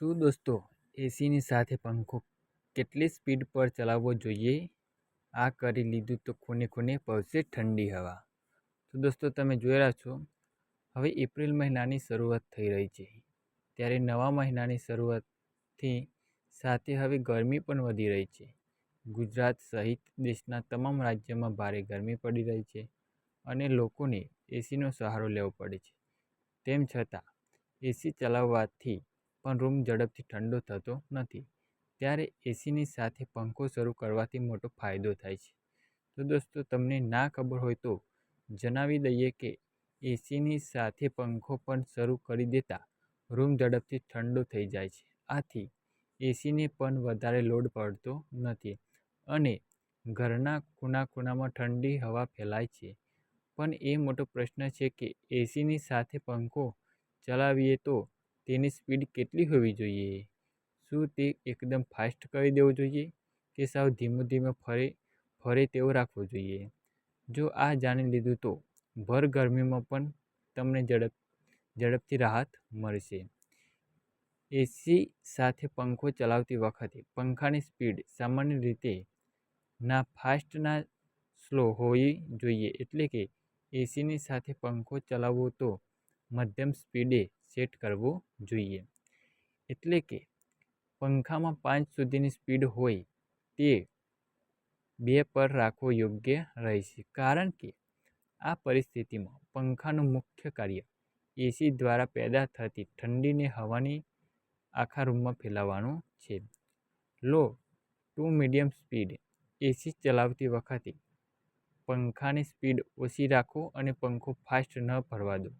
શું દોસ્તો એસીની સાથે પંખો કેટલી સ્પીડ પર ચલાવવો જોઈએ? આ કરી લીધું તો ખૂણે ખૂણે પહોંચશે ઠંડી હવા. તો દોસ્તો તમે જોઈ રહ્યા છો, હવે એપ્રિલ મહિનાની શરૂઆત થઈ રહી છે. ત્યારે નવા મહિનાની શરૂઆતથી સાથે હવે ગરમી પણ વધી રહી છે. ગુજરાત સહિત દેશના તમામ રાજ્યોમાં ભારે ગરમી પડી રહી છે અને લોકોને એસીનો સહારો લેવો પડે છે. તેમ છતાં એસી ચલાવવાથી પણ રૂમ ઝડપથી ઠંડો થતો નથી. ત્યારે એસીની સાથે પંખો શરૂ કરવાથી મોટો ફાયદો થાય છે. તો દોસ્તો તમને ના ખબર હોય તો જણાવી દઈએ કે એસીની સાથે પંખો પણ શરૂ કરી દેતા રૂમ ઝડપથી ઠંડો થઈ જાય છે. આથી એસીને પણ વધારે લોડ પડતો નથી અને ઘરના ખૂણામાં ઠંડી હવા ફેલાય છે. પણ એ મોટો પ્રશ્ન છે કે એસીની સાથે પંખો ચલાવીએ તો તેની સ્પીડ કેટલી હોવી જોઈએ? શું તે એકદમ ફાસ્ટ કરી દેવો જોઈએ કે સાવ ધીમે ફરે તેવું રાખવું જોઈએ? જો આ જાણી લીધું તો ભર ગરમીમાં પણ તમને ઝડપથી રાહત મળશે. એસી સાથે પંખો ચલાવતી વખતે પંખાની સ્પીડ સામાન્ય રીતે ના ફાસ્ટ ના સ્લો હોવી જોઈએ. એટલે કે એસીની સાથે પંખો ચલાવવો તો મધ્યમ સ્પીડે સેટ કરવો જોઈએ. એટલે કે પંખામાં 5 સુધીની સ્પીડ હોય તે 2 પર રાખવો યોગ્ય રહેશે. કારણ કે આ પરિસ્થિતિમાં પંખાનું મુખ્ય કાર્ય એસી દ્વારા પેદા થતી ઠંડીને હવાની આખા રૂમમાં ફેલાવવાનું છે. લો ટુ મીડિયમ સ્પીડ એસી ચલાવતી વખતે પંખાની સ્પીડ ઓછી રાખો અને પંખો ફાસ્ટ ન ફરવા દો.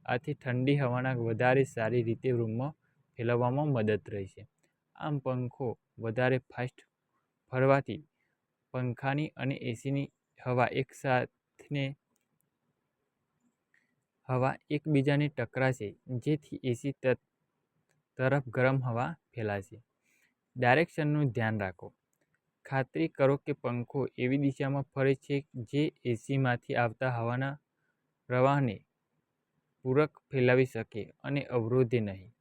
આથી ઠંડી હવાના વધારે સારી રીતે રૂમમાં ફેલાવવામાં મદદ રહેશે. આમ પંખો વધારે ફાસ્ટ ફરવાથી પંખાની અને એસીની હવા એકબીજાને ટકરાશે, જેથી એસી તરફ ગરમ હવા ફેલાશે. ડાયરેક્શનનું ધ્યાન રાખો. ખાતરી કરો કે પંખો એવી દિશામાં ફરે છે જે એસીમાંથી આવતા હવાના પ્રવાહને પૂરક ફેલાવી શકે અને અવરોધે નહીં.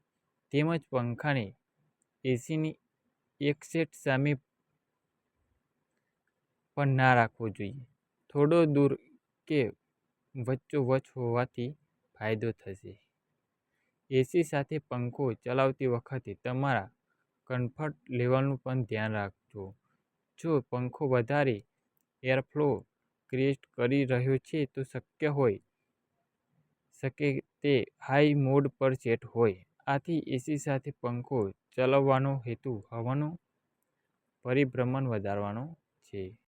તેમજ પંખાને એસીની એકસેટ સામે પણ ના રાખવો જોઈએ. થોડો દૂર કે વચ્ચોવચ્ચ હોવાથી ફાયદો થશે. એસી સાથે પંખો ચલાવતી વખતે તમારા કમ્ફર્ટ લેવલનું પણ ધ્યાન રાખજો. જો પંખો વધારે એરફ્લો ક્રિએટ કરી રહ્યો છે તો શક્ય હોય શકે તે હાઈ મોડ પર સેટ હોય. આથી એસી સાથે પંખો ચલાવવાનો હેતુ હવાનું પરિભ્રમણ વધારવાનો છે.